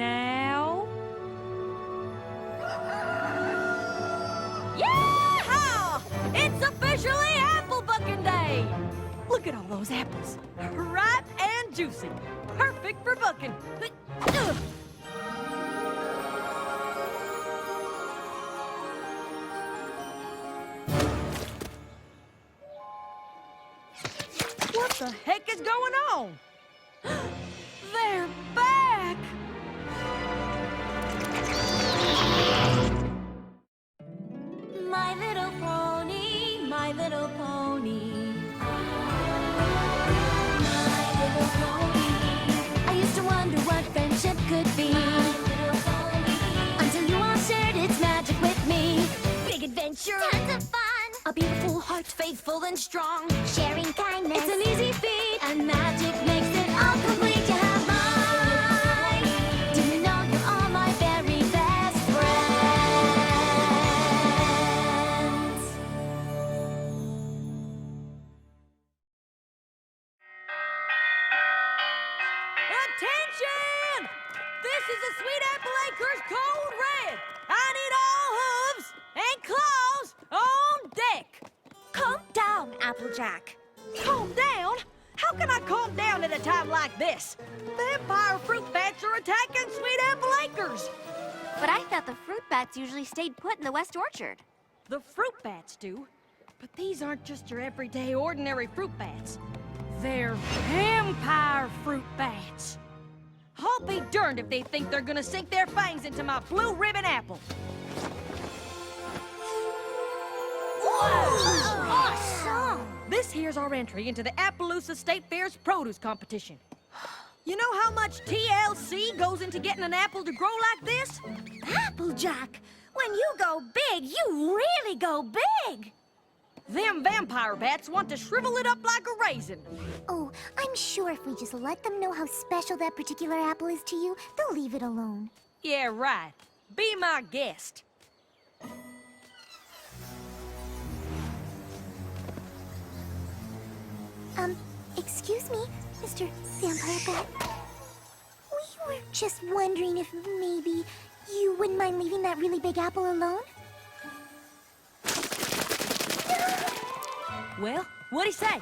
now. Yeehaw! It's officially apple bucking day! Look at all those apples. Ripe and juicy. Perfect for bucking. Ugh. What the heck is going on? They're back! My little pony, my little pony. My little pony. I used to wonder what friendship could be. My little pony. Until you all shared its magic with me. Big adventure. Tons of fun. A beautiful heart, faithful and strong. Sharing kindness. It's an easy feat. And magic makes it all complete. You have mine. Do you know you're all my very best friends? Attention! This is a Sweet Apple Acres Code Red. I need all hooves and claws on deck. Calm down, Applejack. Calm down? How can I calm down at a time like this? Vampire fruit bats are attacking Sweet Apple Acres. But I thought the fruit bats usually stayed put in the West Orchard. The fruit bats do. But these aren't just your everyday, ordinary fruit bats. They're vampire fruit bats. I'll be darned if they think they're gonna sink their fangs into my blue ribbon apple. Whoa! Awesome! This here's our entry into the Appaloosa State Fair's produce competition. You know how much TLC goes into getting an apple to grow like this? Applejack, when you go big, you really go big. Them vampire bats want to shrivel it up like a raisin. Oh, I'm sure if we just let them know how special that particular apple is to you, they'll leave it alone. Yeah, right. Be my guest. Excuse me, Mr. Vampire Bat. We were just wondering if maybe you wouldn't mind leaving that really big apple alone? Well, what'd he say?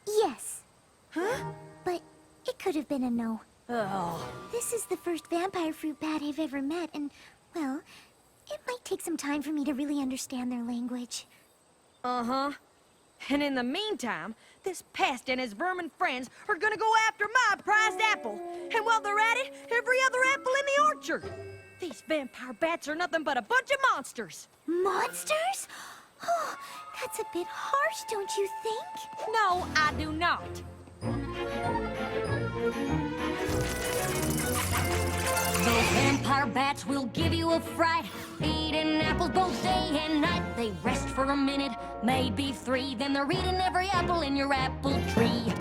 Yes. Huh? But it could have been a no. Oh. This is the first vampire fruit bat I've ever met, and, well, it might take some time for me to really understand their language. Uh-huh. And in the meantime, this pest and his vermin friends are gonna go after my prized apple. And while they're at it, every other apple in the orchard. These vampire bats are nothing but a bunch of monsters. Monsters? Oh, that's a bit harsh, don't you think? No, I do not. Those vampire bats will give you a fright. Eating apples both day and night. They rest for a minute, maybe 3. Then they're eating every apple in your apple tree.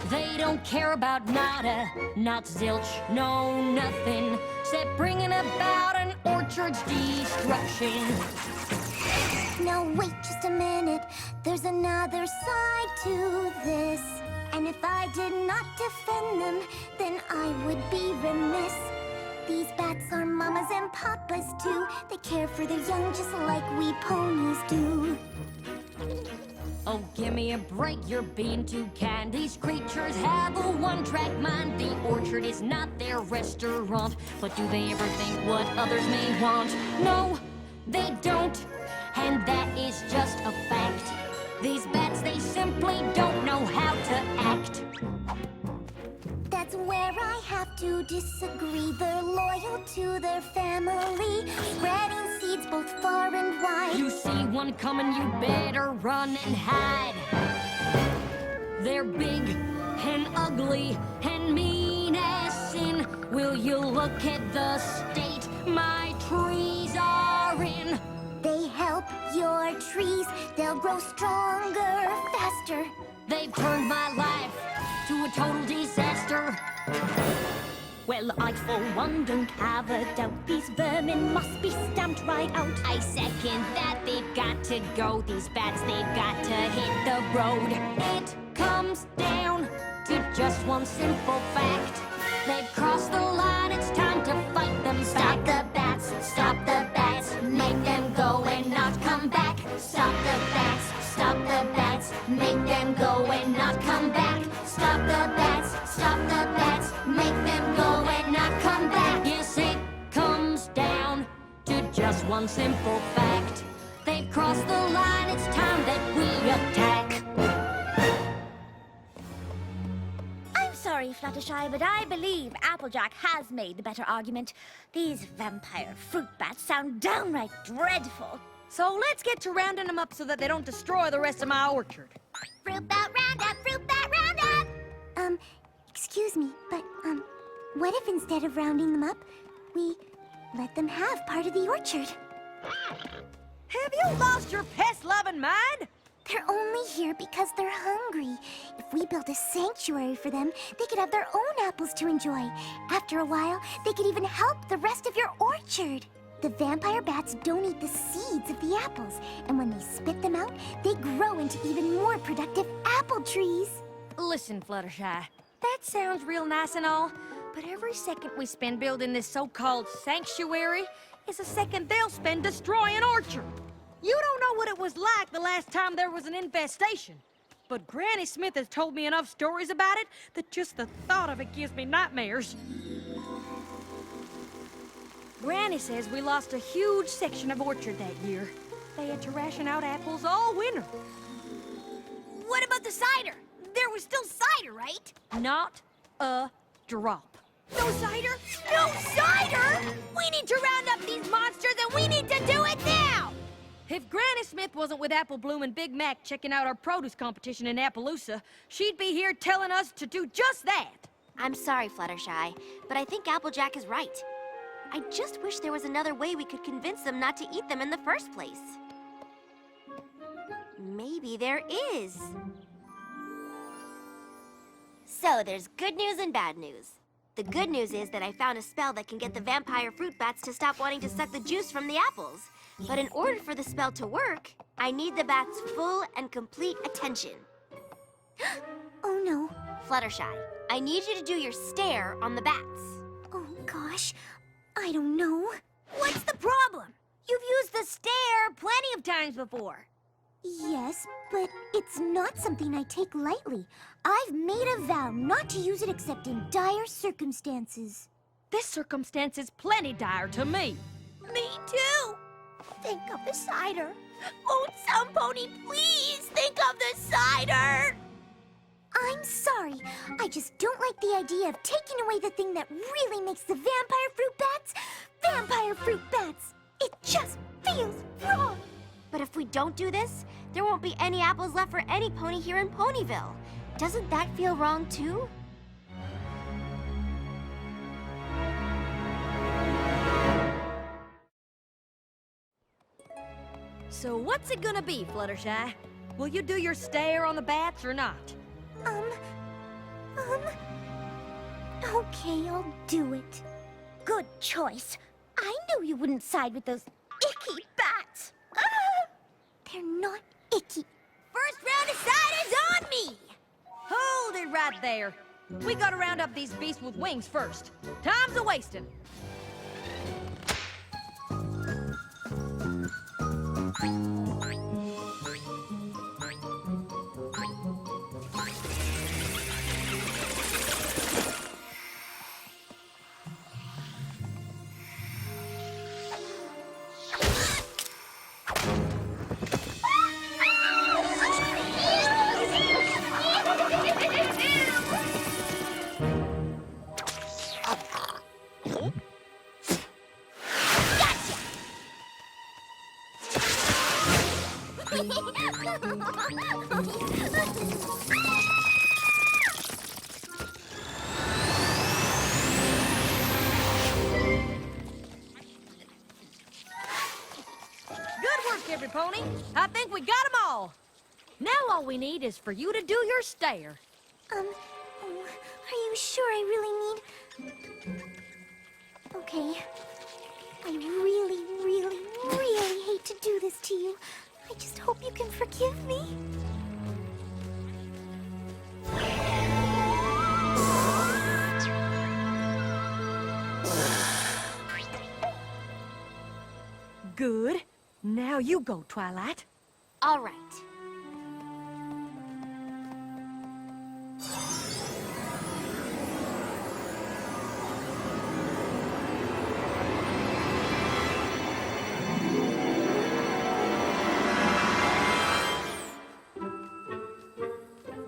They don't care about nada, not zilch, no nothing, except bringing about an orchard's destruction. Now wait just a minute, there's another side to this. And if I did not defend them, then I would be remiss. These bats are mamas and papas too. They care for their young just like we ponies do. Oh, give me a break, you're being too kind. These creatures have a one-track mind. The orchard is not their restaurant. But do they ever think what others may want? No, they don't. And that is just a fact. These bats, they simply don't know how to act. That's where I have to disagree. They're loyal to their family, spreading seeds both far and wide. You see one coming, you better run and hide. They're big and ugly and mean as sin. Will you look at the state my trees are in? They help your trees, they'll grow stronger, faster. They've turned my life to a total disaster. Well, I for one don't have a doubt. These vermin must be stamped right out. I second that, they've got to go. These bats, they've got to hit the road. It comes down to just one simple fact. They've crossed the line, it's time to fight them Stop back. the bats, stop the bats, make them go and not come back. Stop the bats, make them go and not come back. Stop the bats, make them go and not come back. Yes, it comes down to just one simple fact. They've crossed the line, it's time that we attack. I'm sorry, Fluttershy, but I believe Applejack has made the better argument. These vampire fruit bats sound downright dreadful. So let's get to rounding them up so that they don't destroy the rest of my orchard. Fruit bat roundup, fruit bat roundup! Excuse me, but, what if instead of rounding them up, we let them have part of the orchard? Have you lost your pest-loving mind? They're only here because they're hungry. If we built a sanctuary for them, they could have their own apples to enjoy. After a while, they could even help the rest of your orchard. The vampire bats don't eat the seeds of the apples, and when they spit them out, they grow into even more productive apple trees. Listen, Fluttershy, that sounds real nice and all, but every second we spend building this so-called sanctuary is a second they'll spend destroying orchard. You don't know what it was like the last time there was an infestation, but Granny Smith has told me enough stories about it that just the thought of it gives me nightmares. Granny says we lost a huge section of orchard that year. They had to ration out apples all winter. What about the cider? There was still cider, right? Not a drop. No cider? No cider? We need to round up these monsters, and we need to do it now! If Granny Smith wasn't with Apple Bloom and Big Mac checking out our produce competition in Appaloosa, she'd be here telling us to do just that. I'm sorry, Fluttershy, but I think Applejack is right. I just wish there was another way we could convince them not to eat them in the first place. Maybe there is. So there's good news and bad news. The good news is that I found a spell that can get the vampire fruit bats to stop wanting to suck the juice from the apples. But in order for the spell to work, I need the bats' full and complete attention. Oh no. Fluttershy, I need you to do your stare on the bats. Oh gosh, I don't know. What's the problem? You've used the stare plenty of times before. Yes, but it's not something I take lightly. I've made a vow not to use it except in dire circumstances. This circumstance is plenty dire to me. Me too. Think of the cider. Won't some pony please think of the cider? I'm sorry. I just don't like the idea of taking away the thing that really makes the vampire fruit bats. It just feels wrong. But if we don't do this, there won't be any apples left for any pony here in Ponyville. Doesn't that feel wrong, too? So what's it gonna be, Fluttershy? Will you do your stare on the bats or not? Okay, I'll do it. Good choice. I knew you wouldn't side with those icky bats. They're not icky. First round of cider's on me. Hold it right there. We gotta round up these beasts with wings first. Time's a-wasting. Every pony. I think we got them all. Now all we need is for you to do your stare. Are you sure I really need... Okay. I really, really, really hate to do this to you. I just hope you can forgive me. Good. Now you go, Twilight. All right.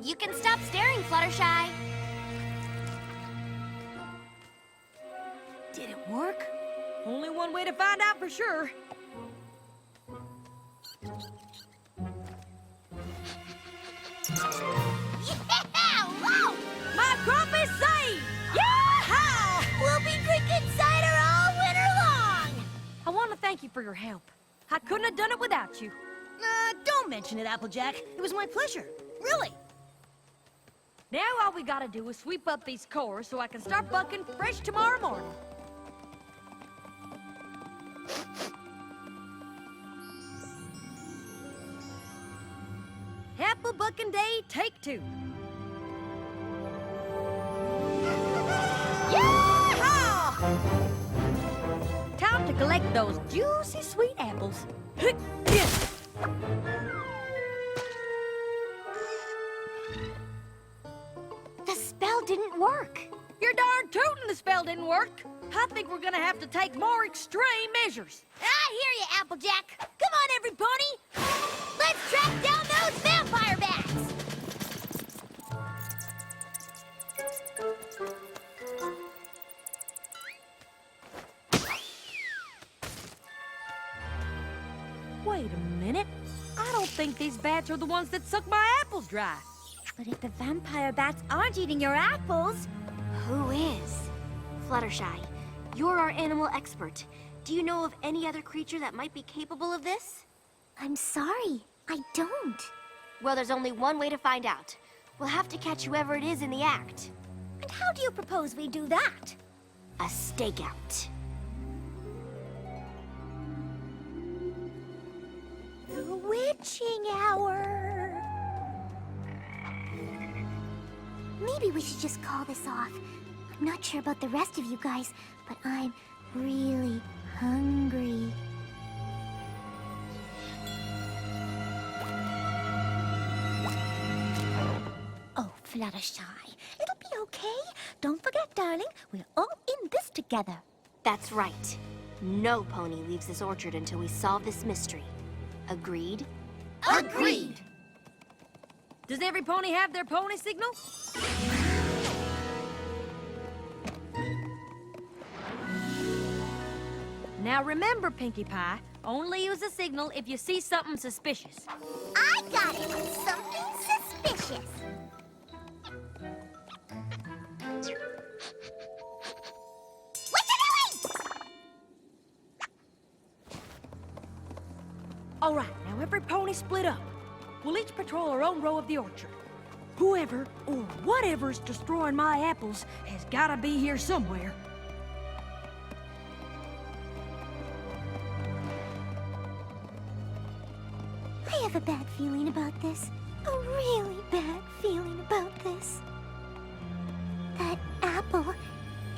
You can stop staring, Fluttershy. Did it work? Only one way to find out for sure. Yeah! Whoa! My crop is saved! Yeah! We'll be drinking cider all winter long! I want to thank you for your help. I couldn't have done it without you. Don't mention it, Applejack. It was my pleasure. Really. Now all we gotta do is sweep up these cores so I can start bucking fresh tomorrow morning. Apple bucking day, take 2. Yeehaw! Time to collect those juicy sweet apples. The spell didn't work. You're darn tootin' the spell didn't work. I think we're gonna have to take more extreme measures. I hear you, Applejack. Come on, every pony. Let's track down those vampire bats. Wait a minute. I don't think these bats are the ones that suck my apples dry. But if the vampire bats aren't eating your apples, Who is? Fluttershy, you're our animal expert. Do you know of any other creature that might be capable of this? I'm sorry. I don't. Well, there's only one way to find out. We'll have to catch whoever it is in the act. and how do you propose we do that? A stakeout. The witching hour. Maybe we should just call this off. I'm not sure about the rest of you guys, but I'm really hungry. Oh, Fluttershy, it'll be okay. Don't forget, darling, we're all in this together. That's right. No pony leaves this orchard until we solve this mystery. Agreed? Agreed! Does every pony have their pony signal? Now remember, Pinkie Pie, only use a signal if you see something suspicious. I got it! Something suspicious! What you doing? All right, now every pony split up. We'll each patrol our own row of the orchard. Whoever or whatever's destroying my apples has gotta be here somewhere. I have a bad feeling about this. A really bad feeling about this. That apple,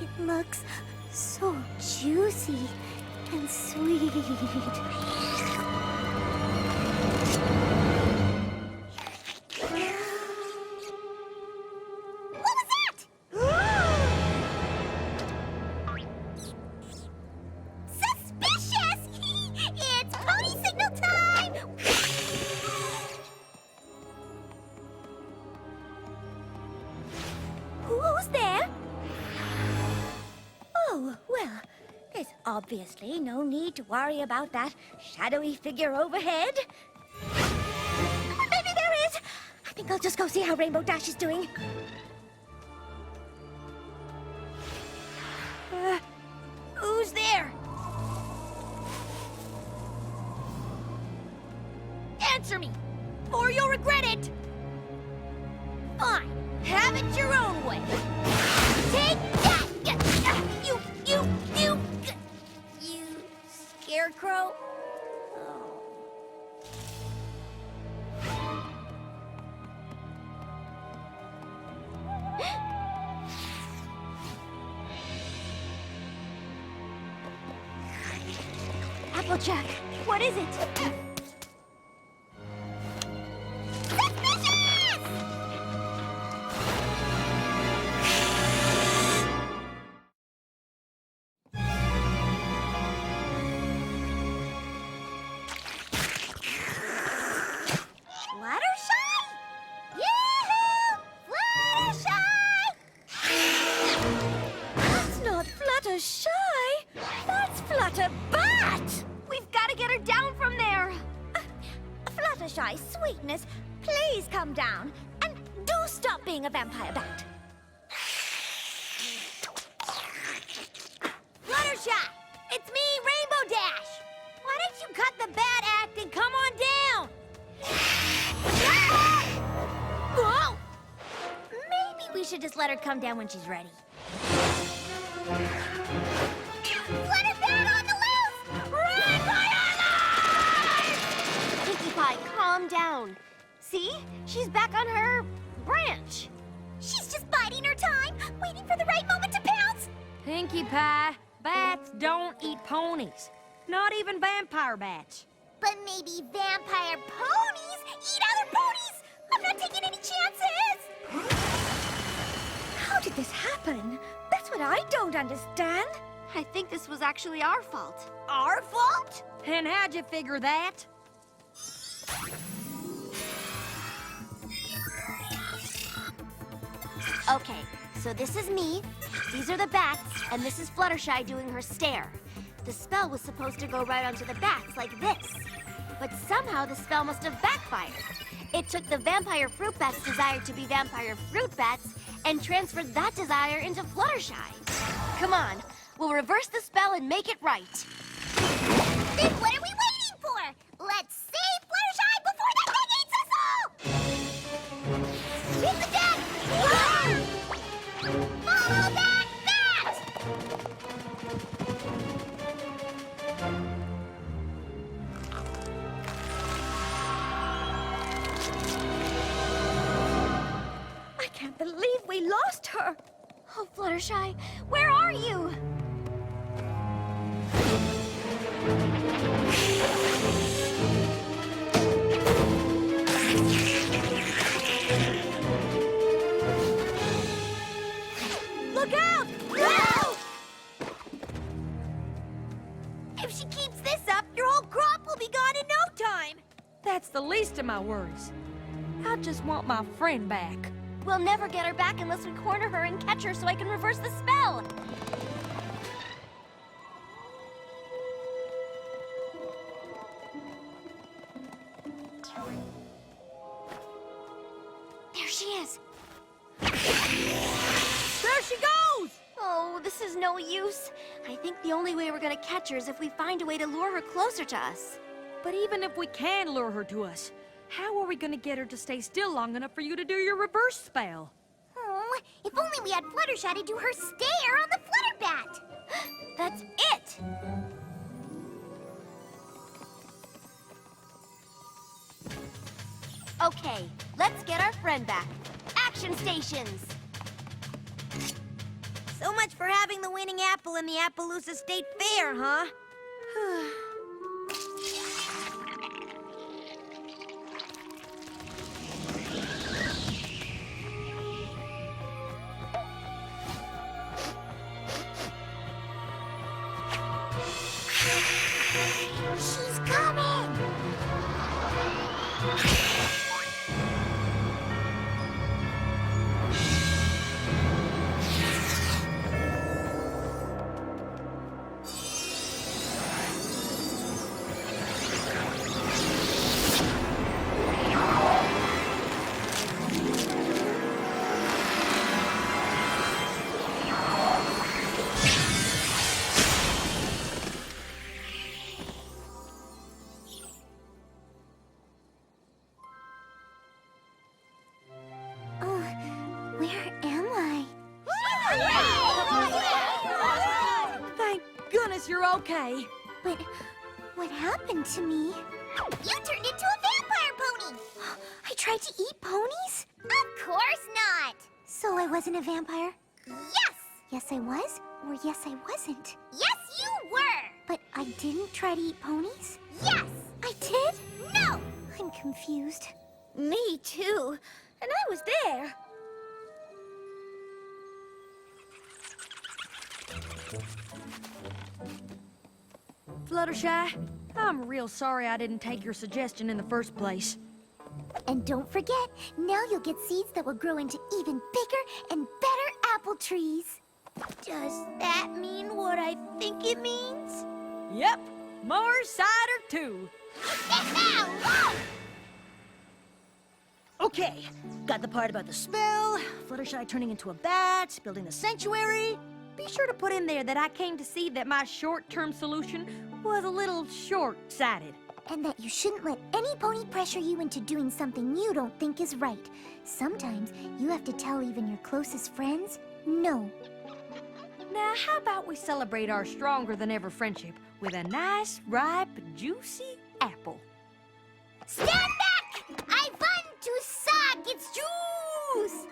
it looks so juicy and sweet. What was that? Suspicious! It's pony signal time! Who's there? Oh, well, there's obviously no need to worry about that shadowy figure overhead. Maybe there is. I think I'll just go see how Rainbow Dash is doing. Who's there? Answer me, or you'll regret it. Fine, have it your own way. Take that! You scarecrow. Applejack, what is it? Fluttershy? Yoo-hoo! Fluttershy! That's not Fluttershy. That's Flutterbat. We've got to get her down from there. Fluttershy, sweetness, please come down. And do stop being a vampire bat. Fluttershy, it's me, Rainbow Dash. Why don't you cut the bad act and come on down? Whoa! Maybe we should just let her come down when she's ready. Flutterbat on the loose! Run for your life! Pinkie Pie, calm down. See? She's back on her branch. She's just biding her time, waiting for the right moment to pounce. Pinkie Pie, bats don't eat ponies. Not even vampire bats. But maybe vampire ponies eat other ponies! I'm not taking any chances! How did this happen? That's what I don't understand. I think this was actually our fault. Our fault? And how'd you figure that? Okay, so this is me, these are the bats, and this is Fluttershy doing her stare. The spell was supposed to go right onto the bats like this. But somehow the spell must have backfired. It took the vampire fruit bat's desire to be vampire fruit bats and transferred that desire into Fluttershy. Come on, we'll reverse the spell and make it right. Then what are we waiting for? Let's save Fluttershy before that thing eats us all! Hit the deck! Follow that bat! I can't believe we lost her. Oh, Fluttershy, where are you? Look out! No! If she keeps this up, your whole crop will be gone in no time. That's the least of my worries. I just want my friend back. We'll never get her back unless we corner her and catch her so I can reverse the spell. There she is. There she goes! Oh, this is no use. I think the only way we're gonna catch her is if we find a way to lure her closer to us. But even if we can lure her to us, how are we gonna get her to stay still long enough for you to do your reverse spell? Oh, if only we had Fluttershy to do her stare on the Flutterbat! That's it! Okay, let's get our friend back. Action stations! So much for having the winning apple in the Appaloosa State Fair, huh? She's coming! Oh, where am I? Thank goodness you're okay. But what happened to me? You turned into a vampire pony! I tried to eat ponies? Of course not! So I wasn't a vampire? Yes! Yes, I was? Or yes, I wasn't? Yes, you were! But I didn't try to eat ponies? Yes! I did? No! I'm confused. Me too. And I was there. Fluttershy, I'm real sorry I didn't take your suggestion in the first place. And don't forget, now you'll get seeds that will grow into even bigger and better apple trees. Does that mean what I think it means? Yep, more cider too. Okay, got the part about the spell, Fluttershy turning into a bat, building the sanctuary. Be sure to put in there that I came to see that my short-term solution was a little short-sighted. And that you shouldn't let any pony pressure you into doing something you don't think is right. Sometimes you have to tell even your closest friends no. Now, how about we celebrate our stronger-than-ever friendship with a nice, ripe, juicy apple? Stand back! I want to suck its juice!